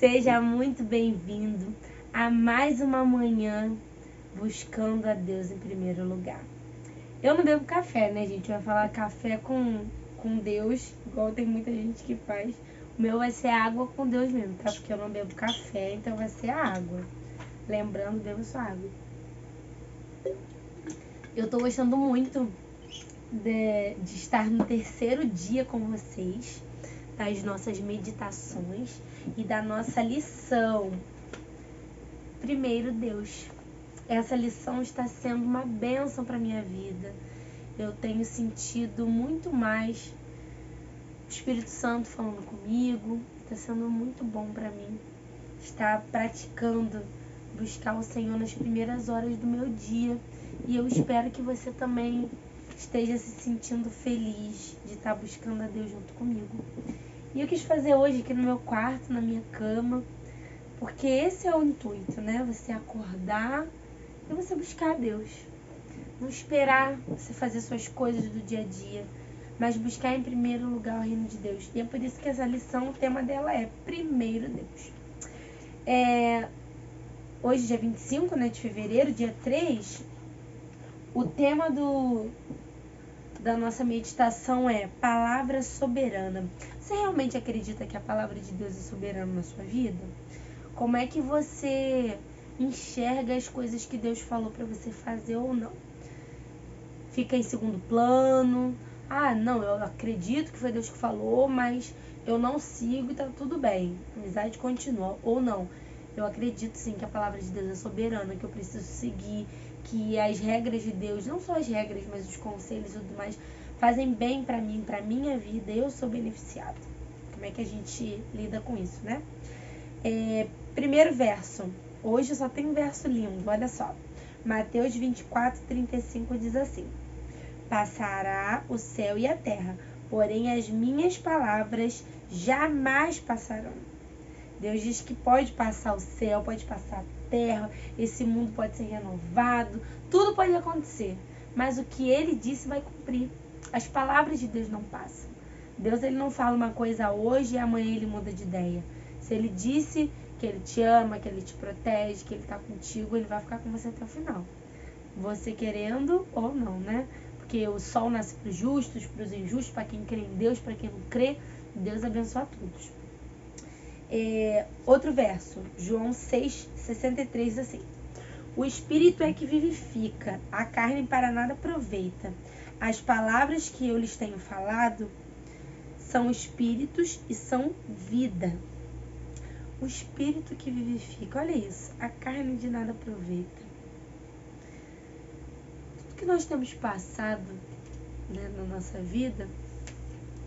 Seja muito bem-vindo a mais uma manhã buscando a Deus em primeiro lugar. Eu não bebo café, né, gente? Vai falar café com Deus, igual tem muita gente que faz. O meu vai ser água com Deus mesmo, tá? Porque eu não bebo café, então vai ser água. Lembrando, bebo só água. Eu tô gostando muito de estar no terceiro dia com vocês, das nossas meditações e da nossa lição. Primeiro, Deus. Essa lição está sendo uma bênção para minha vida. Eu tenho sentido muito mais o Espírito Santo falando comigo. Está sendo muito bom para mim estar praticando, buscar o Senhor nas primeiras horas do meu dia. E eu espero que você também esteja se sentindo feliz de estar buscando a Deus junto comigo. E eu quis fazer hoje aqui no meu quarto, na minha cama, porque esse é o intuito, né? Você acordar e você buscar a Deus. Não esperar você fazer suas coisas do dia a dia, mas buscar em primeiro lugar o reino de Deus. E é por isso que essa lição, o tema dela é Primeiro Deus. Hoje, dia 25, né, de fevereiro, dia 3, o tema da nossa meditação é Palavra Soberana. Você realmente acredita que a palavra de Deus é soberana na sua vida? Como é que você enxerga as coisas que Deus falou para você fazer ou não? Fica em segundo plano? Ah, não, eu acredito que foi Deus que falou, mas eu não sigo e tá tudo bem. A amizade continua. Ou não, eu acredito sim que a palavra de Deus é soberana, que eu preciso seguir, que as regras de Deus, não só as regras, mas os conselhos e tudo mais, fazem bem pra mim, pra minha vida, eu sou beneficiado. Como é que a gente lida com isso, né? Primeiro verso. Hoje só tem um verso lindo, olha só. Mateus 24:35 diz assim: Passará o céu e a terra, porém as minhas palavras jamais passarão. Deus diz que pode passar o céu, pode passar a terra, esse mundo pode ser renovado, tudo pode acontecer, mas o que Ele disse vai cumprir. As palavras de Deus não passam. Deus, ele não fala uma coisa hoje e amanhã ele muda de ideia. Se ele disse que ele te ama, que ele te protege, que ele está contigo, ele vai ficar com você até o final. Você querendo ou não, né? Porque o sol nasce para os justos, para os injustos, para quem crê em Deus, para quem não crê, Deus abençoa a todos. Outro verso, João 6:63, assim: O Espírito é que vivifica, a carne para nada aproveita. As palavras que eu lhes tenho falado são espíritos e são vida. O Espírito que vivifica, olha isso, a carne de nada aproveita. Tudo que nós temos passado, né, na nossa vida,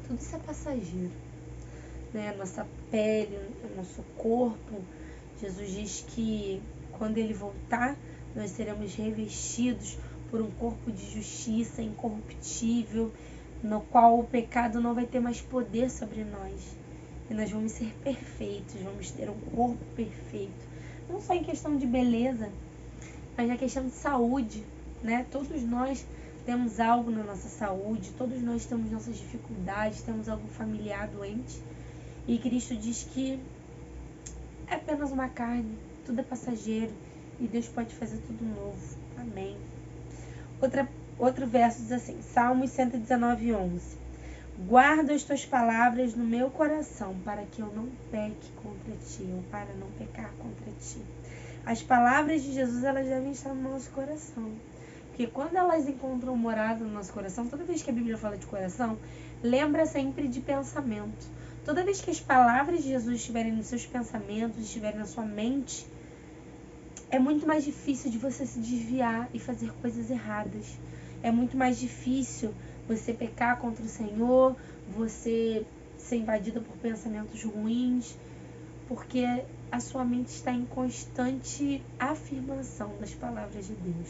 tudo isso é passageiro. Né? A nossa pele, o nosso corpo. Jesus diz que quando Ele voltar, nós seremos revestidos por um corpo de justiça incorruptível, no qual o pecado não vai ter mais poder sobre nós. E nós vamos ser perfeitos, vamos ter um corpo perfeito. Não só em questão de beleza, mas na questão de saúde, né? Todos nós temos algo na nossa saúde, todos nós temos nossas dificuldades, temos algum familiar doente. E Cristo diz que é apenas uma carne, tudo é passageiro e Deus pode fazer tudo novo. Amém. Outro verso diz assim, Salmos 119:11: Guarda as tuas palavras no meu coração, para que eu não peque contra ti, ou para não pecar contra ti. As palavras de Jesus, elas devem estar no nosso coração. Porque quando elas encontram morada no nosso coração, toda vez que a Bíblia fala de coração, lembra sempre de pensamento. Toda vez que as palavras de Jesus estiverem nos seus pensamentos, estiverem na sua mente, é muito mais difícil de você se desviar e fazer coisas erradas. É muito mais difícil você pecar contra o Senhor, você ser invadida por pensamentos ruins, porque a sua mente está em constante afirmação das palavras de Deus.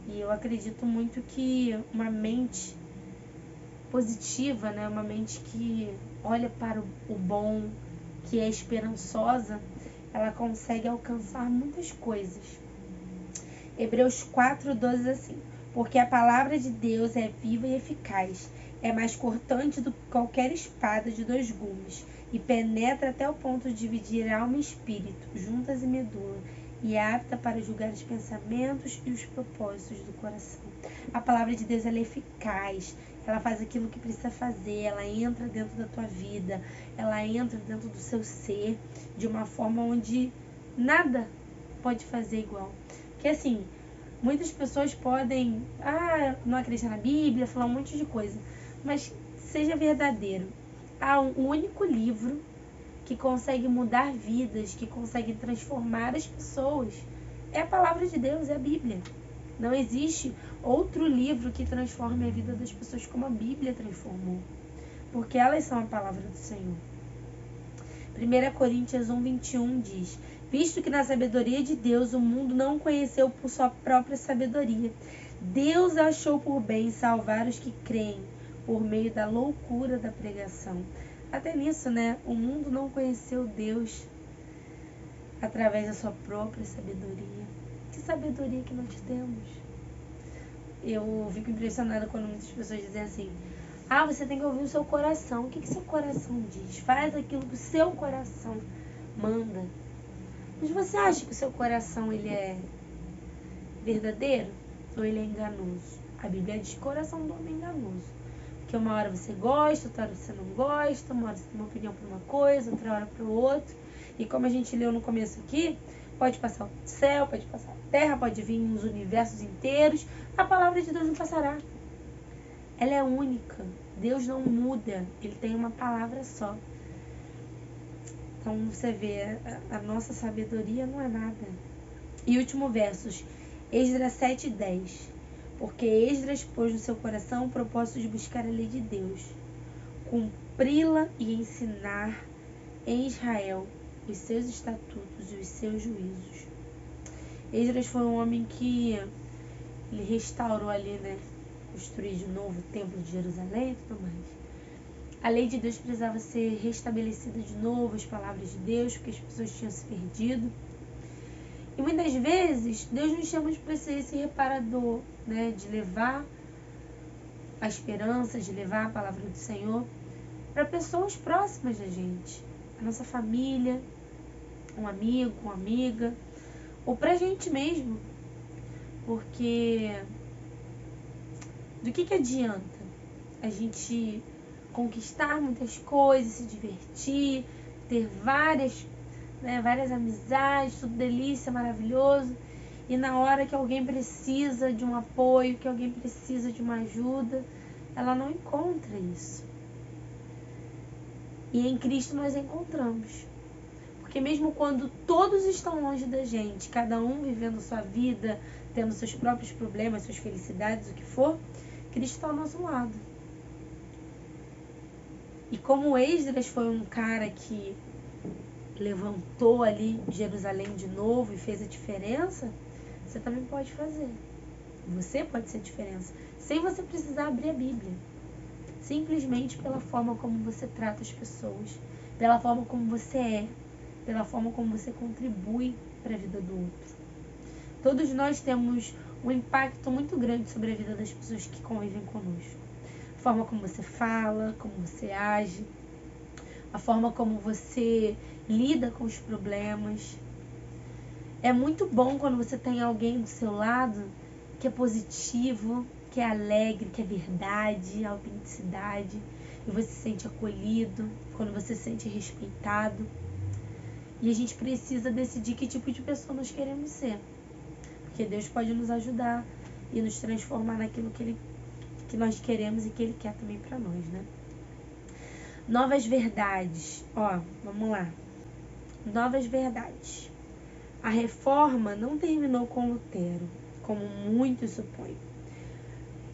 E eu acredito muito que uma mente positiva, né? Uma mente que olha para o bom, que é esperançosa, ela consegue alcançar muitas coisas. Hebreus 4:12 assim: Porque a palavra de Deus é viva e eficaz, é mais cortante do que qualquer espada de 2 gumes, e penetra até o ponto de dividir alma e espírito, juntas e medula, e é apta para julgar os pensamentos e os propósitos do coração. A palavra de Deus ela é eficaz, ela faz aquilo que precisa fazer, ela entra dentro da tua vida, ela entra dentro do seu ser, de uma forma onde nada pode fazer igual. Porque assim, muitas pessoas podem, não acreditar na Bíblia, falar um monte de coisa, mas seja verdadeiro. Há um único livro que consegue mudar vidas, que consegue transformar as pessoas. É a palavra de Deus, é a Bíblia. Não existe outro livro que transforme a vida das pessoas como a Bíblia transformou. Porque elas são a palavra do Senhor. 1 Coríntios 1:21 diz: visto que na sabedoria de Deus o mundo não o conheceu por sua própria sabedoria, Deus achou por bem salvar os que creem por meio da loucura da pregação. Até nisso, né? O mundo não conheceu Deus através da sua própria sabedoria. Que sabedoria que nós temos? Eu fico impressionada quando muitas pessoas dizem assim: você tem que ouvir o seu coração. O que seu coração diz? Faz aquilo que o seu coração manda. Mas você acha que o seu coração ele é verdadeiro ou ele é enganoso? A Bíblia diz que o coração do homem é enganoso. Porque uma hora você gosta, outra hora você não gosta, uma hora você tem uma opinião para uma coisa, outra hora para o outro. E como a gente leu no começo aqui, pode passar o céu, pode passar a terra, pode vir os universos inteiros. A palavra de Deus não passará. Ela é única. Deus não muda. Ele tem uma palavra só. Então você vê, a nossa sabedoria não é nada. E último versos, Esdras 7:10. Porque Esdras pôs no seu coração o propósito de buscar a lei de Deus, cumpri-la e ensinar em Israel os seus estatutos e os seus juízos. Esdras foi um homem que ele restaurou ali, né? Construir de novo o templo de Jerusalém e tudo mais. A lei de Deus precisava ser restabelecida de novo, as palavras de Deus, porque as pessoas tinham se perdido. E muitas vezes, Deus nos chama para ser esse reparador, né? De levar a esperança, de levar a palavra do Senhor para pessoas próximas da gente. A nossa família, um amigo, uma amiga, ou para a gente mesmo. Porque do que adianta a gente conquistar muitas coisas, se divertir, ter várias amizades, tudo delícia, maravilhoso, e na hora que alguém precisa de um apoio, que alguém precisa de uma ajuda, ela não encontra isso. E em Cristo nós encontramos. Porque mesmo quando todos estão longe da gente, cada um vivendo sua vida, tendo seus próprios problemas, suas felicidades, o que for, Cristo está ao nosso lado. E como Esdras foi um cara que levantou ali Jerusalém de novo e fez a diferença, você também pode fazer. Você pode ser a diferença, sem você precisar abrir a Bíblia. Simplesmente pela forma como você trata as pessoas, pela forma como você é, pela forma como você contribui para a vida do outro. Todos nós temos um impacto muito grande sobre a vida das pessoas que convivem conosco. A forma como você fala, como você age, a forma como você lida com os problemas. É muito bom quando você tem alguém do seu lado que é positivo, que é alegre, que é verdade, autenticidade, e você se sente acolhido, quando você se sente respeitado. E a gente precisa decidir que tipo de pessoa nós queremos ser, porque Deus pode nos ajudar e nos transformar naquilo que nós queremos e que Ele quer também para nós, né? Novas verdades. Vamos lá. Novas verdades. A reforma não terminou com Lutero, como muitos supõem.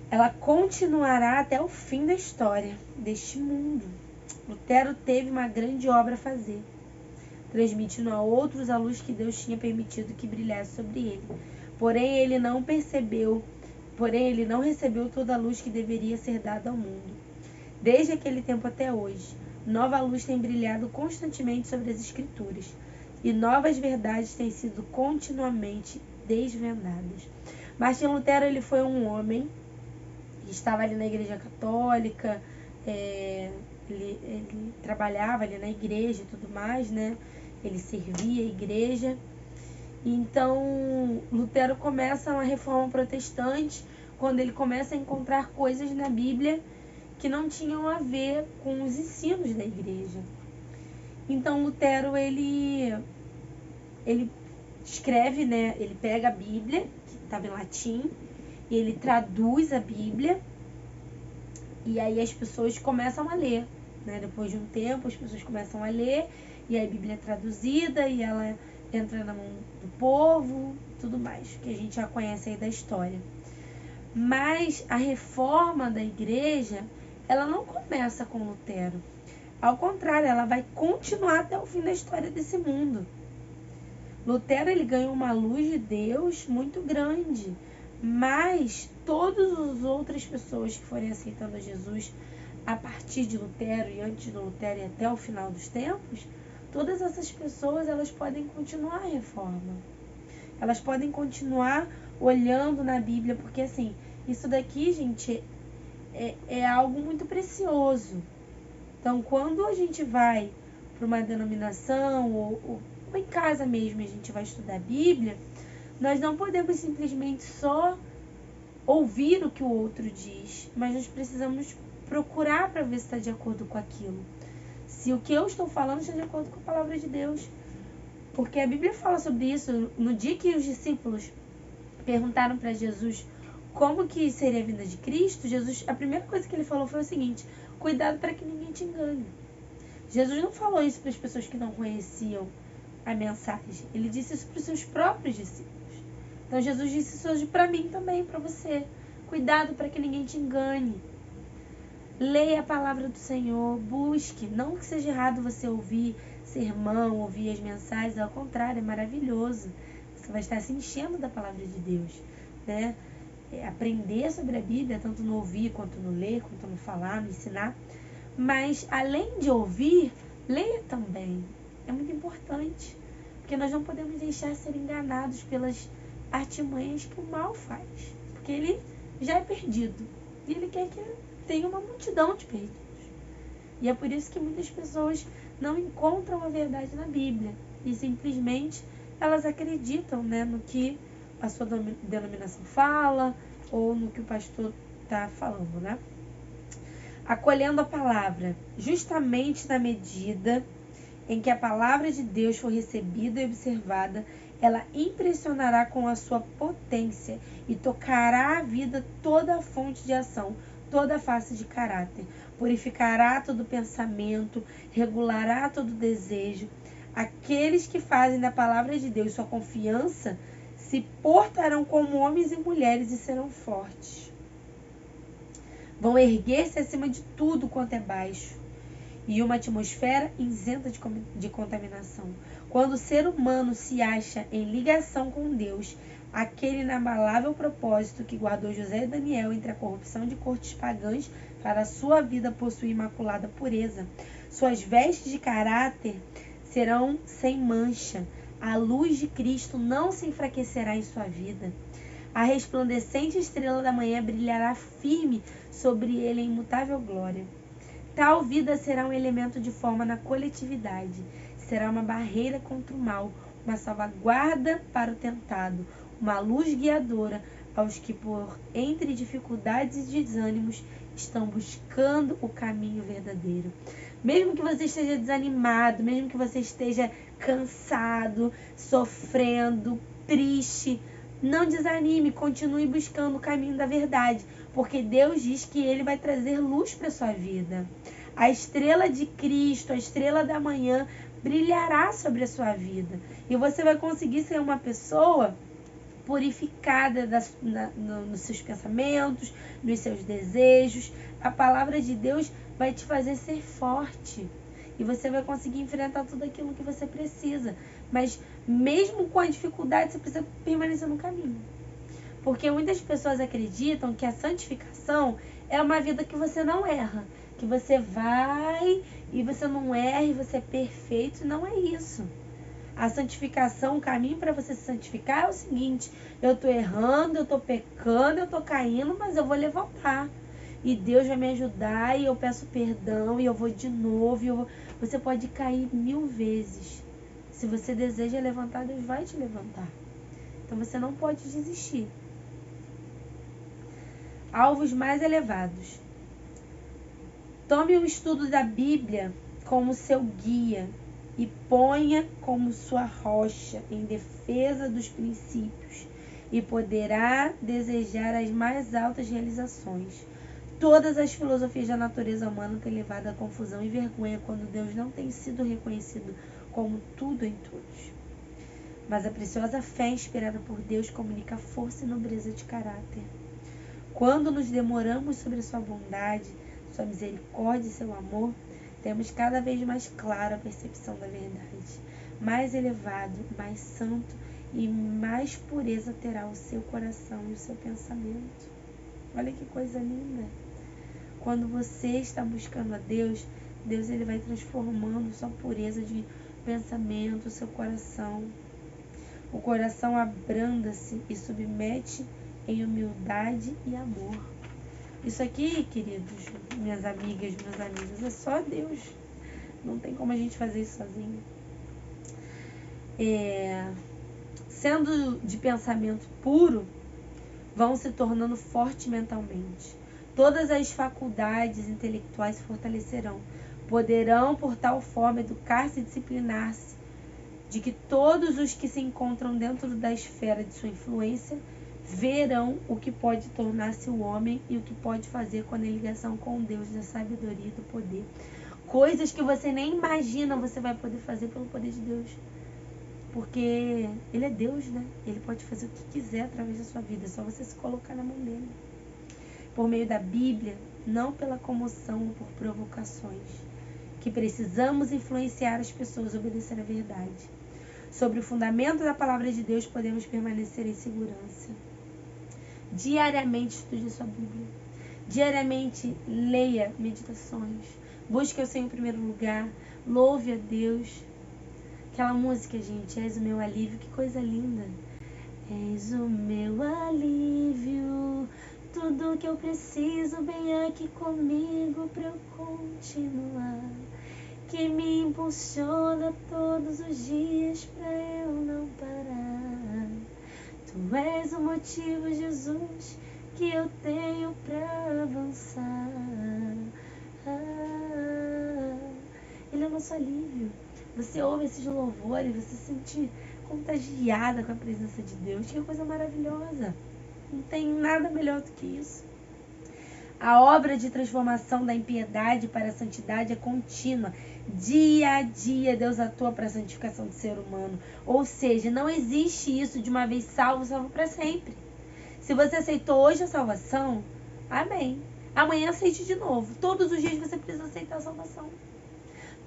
Ela continuará até o fim da história deste mundo. Lutero teve uma grande obra a fazer, transmitindo a outros a luz que Deus tinha permitido que brilhasse sobre ele. Porém, ele não recebeu toda a luz que deveria ser dada ao mundo. Desde aquele tempo até hoje, nova luz tem brilhado constantemente sobre as Escrituras, e novas verdades têm sido continuamente desvendadas. Martim Lutero, ele foi um homem que estava ali na Igreja Católica, ele trabalhava ali na igreja e tudo mais, né? Ele servia a igreja. Então, Lutero começa uma reforma protestante quando ele começa a encontrar coisas na Bíblia que não tinham a ver com os ensinos da igreja. Então, Lutero, ele escreve, né? Ele pega a Bíblia, que estava em latim, e ele traduz a Bíblia, e aí as pessoas começam a ler, né? Depois de um tempo, as pessoas começam a ler, e aí a Bíblia é traduzida, e ela entra na mão do povo, tudo mais, que a gente já conhece aí da história. Mas a reforma da igreja, ela não começa com Lutero. Ao contrário, ela vai continuar até o fim da história desse mundo. Lutero, ele ganhou uma luz de Deus muito grande, mas todas as outras pessoas que forem aceitando Jesus a partir de Lutero e antes de Lutero e até o final dos tempos, todas essas pessoas, elas podem continuar a reforma. Elas podem continuar olhando na Bíblia, porque assim, isso daqui, gente, é algo muito precioso. Então, quando a gente vai para uma denominação ou em casa mesmo, a gente vai estudar a Bíblia, nós não podemos simplesmente só ouvir o que o outro diz, mas nós precisamos procurar para ver se está de acordo com aquilo. Se o que eu estou falando está de acordo com a palavra de Deus. Porque a Bíblia fala sobre isso. No dia que os discípulos perguntaram para Jesus como que seria a vinda de Cristo, Jesus, a primeira coisa que ele falou foi o seguinte: cuidado para que ninguém te engane. Jesus não falou isso para as pessoas que não conheciam a mensagem. Ele disse isso para os seus próprios discípulos. Então Jesus disse isso hoje para mim também, para você. Cuidado para que ninguém te engane. Leia a palavra do Senhor, busque. Não que seja errado você ouvir sermão, ouvir as mensagens, ao contrário, é maravilhoso. Você vai estar se enchendo da palavra de Deus, né? Aprender sobre a Bíblia, tanto no ouvir, quanto no ler, quanto no falar, no ensinar. Mas, além de ouvir, leia também. É muito importante, porque nós não podemos deixar ser enganados pelas artimanhas que o mal faz. Porque ele já é perdido e ele quer que tenha uma multidão de perdidos. E é por isso que muitas pessoas não encontram a verdade na Bíblia e simplesmente elas acreditam, né, no que a sua denominação fala ou no que o pastor está falando, né? Acolhendo a palavra, justamente na medida em que a palavra de Deus for recebida e observada, ela impressionará com a sua potência e tocará a vida toda a fonte de ação, toda a face de caráter, purificará todo pensamento, regulará todo desejo. Aqueles que fazem da palavra de Deus sua confiança se portarão como homens e mulheres e serão fortes. Vão erguer-se acima de tudo quanto é baixo e uma atmosfera isenta de contaminação. Quando o ser humano se acha em ligação com Deus, aquele inabalável propósito que guardou José e Daniel entre a corrupção de cortes pagãs para a sua vida possuir imaculada pureza, suas vestes de caráter serão sem mancha. A luz de Cristo não se enfraquecerá em sua vida. A resplandecente estrela da manhã brilhará firme sobre ele em imutável glória. Tal vida será um elemento de forma na coletividade. Será uma barreira contra o mal, uma salvaguarda para o tentado, uma luz guiadora aos que, por entre dificuldades e desânimos, estão buscando o caminho verdadeiro. Mesmo que você esteja desanimado, mesmo que você esteja cansado, sofrendo, triste, não desanime, continue buscando o caminho da verdade, porque Deus diz que Ele vai trazer luz para a sua vida. A estrela de Cristo, a estrela da manhã, brilhará sobre a sua vida. E você vai conseguir ser uma pessoa purificada nos seus pensamentos, nos seus desejos. A palavra de Deus vai te fazer ser forte. E você vai conseguir enfrentar tudo aquilo que você precisa. Mas mesmo com a dificuldade, você precisa permanecer no caminho. Porque muitas pessoas acreditam que a santificação é uma vida que você não erra. Que você vai e você não erra e você é perfeito. Não é isso. A santificação, o caminho para você se santificar é o seguinte: eu estou errando, eu estou pecando, eu estou caindo, mas eu vou levantar. e Deus vai me ajudar, e eu peço perdão, e eu vou de novo, Você pode cair 1000 vezes. Se você deseja levantar, Deus vai te levantar. Então você não pode desistir. Alvos mais elevados. Tome o estudo da Bíblia como seu guia e ponha como sua rocha em defesa dos princípios, e poderá desejar as mais altas realizações. Todas as filosofias da natureza humana têm levado à confusão e vergonha quando Deus não tem sido reconhecido como tudo em todos. Mas a preciosa fé inspirada por Deus comunica força e nobreza de caráter. Quando nos demoramos sobre sua bondade, sua misericórdia e seu amor, temos cada vez mais clara a percepção da verdade. Mais elevado, mais santo e mais pureza terá o seu coração e o seu pensamento. Olha que coisa linda! Quando você está buscando a Deus, Deus ele vai transformando sua pureza de pensamento, o seu coração. O coração abranda-se e submete em humildade e amor. Isso aqui, queridos, minhas amigas, meus amigos, é só Deus. Não tem como a gente fazer isso sozinho. Sendo de pensamento puro, vão se tornando fortes mentalmente. Todas as faculdades intelectuais se fortalecerão. Poderão, por tal forma, educar-se e disciplinar-se, de que todos os que se encontram dentro da esfera de sua influência verão o que pode tornar-se o homem e o que pode fazer quando em ligação com Deus, da sabedoria e do poder. Coisas que você nem imagina você vai poder fazer pelo poder de Deus. Porque Ele é Deus, né? Ele pode fazer o que quiser através da sua vida. É só você se colocar na mão dele. Por meio da Bíblia, não pela comoção ou por provocações, que precisamos influenciar as pessoas a obedecer à verdade. Sobre o fundamento da palavra de Deus, podemos permanecer em segurança. Diariamente estude a sua Bíblia. Diariamente leia meditações. Busque o Senhor em primeiro lugar. Louve a Deus. Aquela música, gente, és o meu alívio, que coisa linda. És o meu alívio, tudo que eu preciso bem aqui comigo pra eu continuar. Que me impulsiona todos os dias pra eu não parar. Tu és o motivo, Jesus, que eu tenho pra avançar. Ele é o nosso alívio. Você ouve esses louvores, você se sente contagiada com a presença de Deus. Que coisa maravilhosa. Não tem nada melhor do que isso. A obra de transformação da impiedade para a santidade é contínua. Dia a dia Deus atua para a santificação do ser humano. Ou seja, não existe isso de uma vez salvo, salvo para sempre. Se você aceitou hoje a salvação, amém. Amanhã aceite de novo. Todos os dias você precisa aceitar a salvação.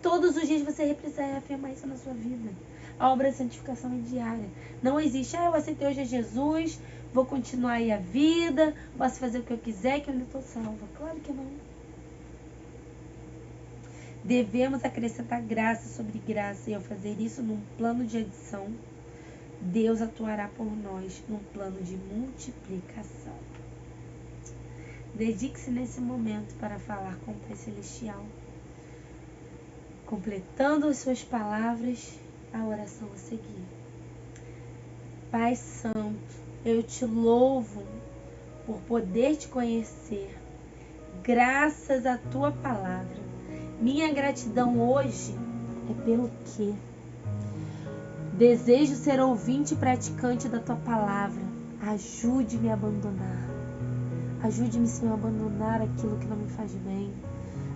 Todos os dias você precisa reafirmar isso na sua vida. A obra de santificação é diária. Não existe, eu aceitei hoje a Jesus, vou continuar aí a vida, posso fazer o que eu quiser, que eu ainda estou salva. Claro que não. Devemos acrescentar graça sobre graça, e ao fazer isso num plano de adição, Deus atuará por nós num plano de multiplicação. Dedique-se nesse momento para falar com o Pai Celestial, completando as suas palavras, a oração a seguir. Pai Santo, eu te louvo por poder te conhecer, graças à tua palavra. Minha gratidão hoje é pelo quê? Desejo ser ouvinte e praticante da tua palavra. Ajude-me a abandonar. Ajude-me, Senhor, a abandonar aquilo que não me faz bem.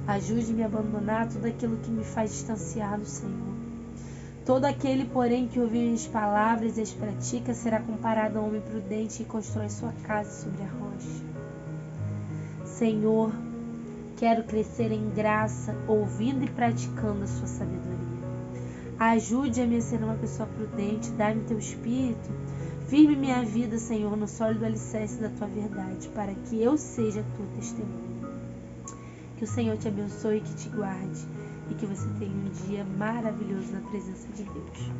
Ajude-me a abandonar tudo aquilo que me faz distanciar do Senhor. Todo aquele, porém, que ouvir minhas palavras e as pratica, será comparado a um homem prudente que constrói sua casa sobre a rocha. Senhor, quero crescer em graça, ouvindo e praticando a sua sabedoria. Ajude-me a ser uma pessoa prudente, dá-me teu espírito. Firme minha vida, Senhor, no sólido alicerce da tua verdade, para que eu seja a tua testemunha. Que o Senhor te abençoe e que te guarde, e que você tenha um dia maravilhoso na presença de Deus.